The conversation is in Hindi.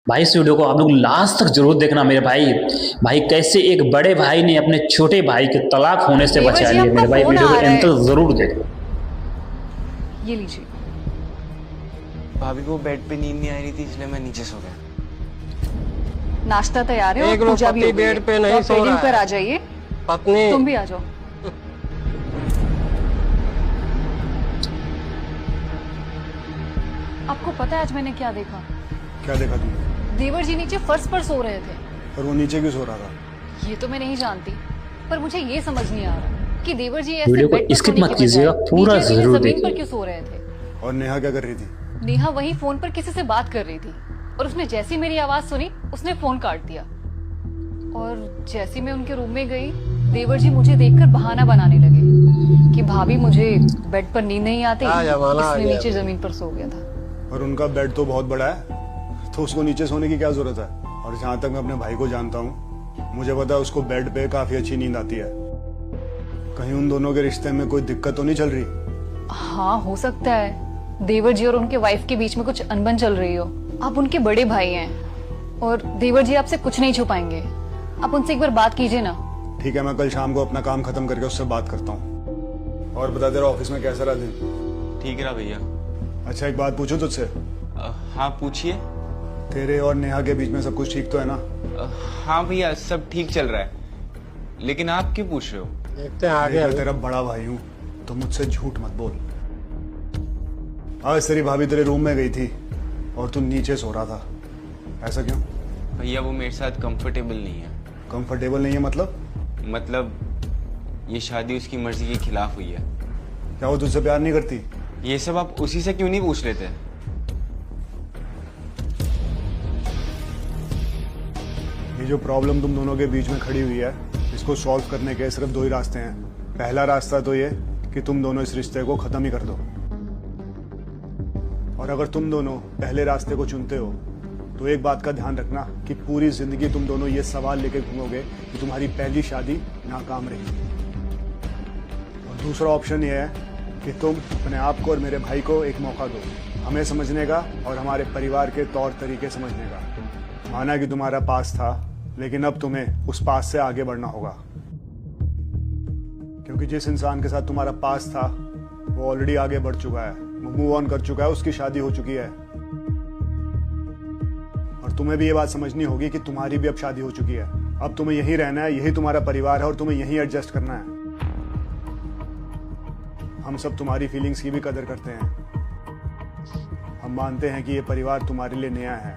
भाई इस वीडियो को आप लोग लास्ट तक जरूर देखना मेरे भाई। भाई कैसे एक बड़े भाई ने अपने छोटे भाई के तलाक होने से देवर बचा जी, लिया आपका मेरे भाई। फोन वीडियो आ को रहा एंड है। तक जरूर देखो। ये लीजिए। भाभी को बेड पे नींद नहीं आ रही थी इसलिए मैं नीचे सो गया। नाश्ता तैयार है एक और लोग पूजा भी पति हो गई है। बेड पे नहीं तो आप सो बेडिंग रहा पर है। आ जाइए। पत्नी तुम भी आ जाओ। आपको पता है आज मैंने क्या देखा? क्या देखा तुमने? देवर जी नीचे फर्श पर सो रहे थे। और वो नीचे क्यों सो रहा था? ये तो मैं नहीं जानती, पर मुझे ये समझ नहीं आ रहा कि देवर जी ऐसे वीडियो को बेड पर skip सोने मत की कीजिएगा, बजाय पूरा नीचे जरूर जमीन पर देखिए। क्यों सो रहे थे? और नेहा क्या कर रही थी? नेहा वही फोन पर किसी से बात कर रही थी और उसने जैसी मेरी आवाज सुनी उसने फोन काट दिया। और जैसी मैं उनके रूम में गई, देवर जी मुझे देखकर बहाना बनाने लगे कि भाभी मुझे बेड पर नींद नहीं आती, जमाना आ इसलिए गया। नीचे जमीन पर सो गया था। और उनका बेड तो बहुत बड़ा है, तो उसको नीचे सोने की क्या जरूरत है? और जहाँ तक मैं अपने भाई को जानता हूँ, मुझे पता है उसको बेड पे काफी अच्छी नींद आती है। कहीं उन दोनों के रिश्ते में कोई दिक्कत तो नहीं चल रही? हाँ, हो सकता है देवर जी और उनके वाइफ के बीच में कुछ अनबन चल रही हो। आप उनके बड़े भाई हैं और देवर जी आपसे कुछ नहीं छुपाएंगे। आप उनसे एक बार बात कीजिए ना। ठीक है, मैं कल शाम को अपना काम खत्म करके उससे बात करता हूँ। और बता, तेरा ऑफिस में कैसा रहा दिन? ठीक रहा भैया। अच्छा, एक बात पूछूं तुझसे? हाँ पूछिए। तेरे और नेहा के बीच में सब कुछ ठीक तो है ना? हाँ भैया सब ठीक चल रहा है, लेकिन आप क्यों पूछ रहे हो? देखते हैं आगे। मैं तेरा बड़ा भाई हूँ तो मुझसे झूठ मत बोल। आज तेरी भाभी तेरे रूम में गई थी और तू नीचे सो रहा था, ऐसा क्यों? भैया वो मेरे साथ कंफर्टेबल नहीं है। कंफर्टेबल नहीं है मतलब? मतलब ये शादी उसकी मर्जी के खिलाफ हुई है। क्या वो तुझसे प्यार नहीं करती? ये सब आप उसी से क्यों नहीं पूछ लेते? ये जो प्रॉब्लम तुम दोनों के बीच में खड़ी हुई है, इसको सॉल्व करने के सिर्फ दो ही रास्ते हैं। पहला रास्ता तो ये कि तुम दोनों इस रिश्ते को खत्म ही कर दो। और अगर तुम दोनों पहले रास्ते को चुनते हो तो एक बात का ध्यान रखना कि पूरी जिंदगी तुम दोनों ये सवाल लेके घूमोगे कि तुम्हारी पहली शादी नाकाम रही। और दूसरा ऑप्शन ये है कि तुम अपने आप को और मेरे भाई को एक मौका दो, हमें समझने का और हमारे परिवार के तौर तरीके समझने का। माना कि तुम्हारा पास था, लेकिन अब तुम्हें उस पास से आगे बढ़ना होगा, क्योंकि जिस इंसान के साथ तुम्हारा पास था वो ऑलरेडी आगे बढ़ चुका है, वो मूव ऑन कर चुका है, उसकी शादी हो चुकी है। और तुम्हें भी ये बात समझनी होगी कि तुम्हारी भी अब शादी हो चुकी है। अब तुम्हें यहीं रहना है, यही तुम्हारा परिवार है और तुम्हें यहीं एडजस्ट करना है। हम सब तुम्हारी फीलिंग्स की भी कदर करते हैं। हम मानते हैं कि ये परिवार तुम्हारे लिए नया है,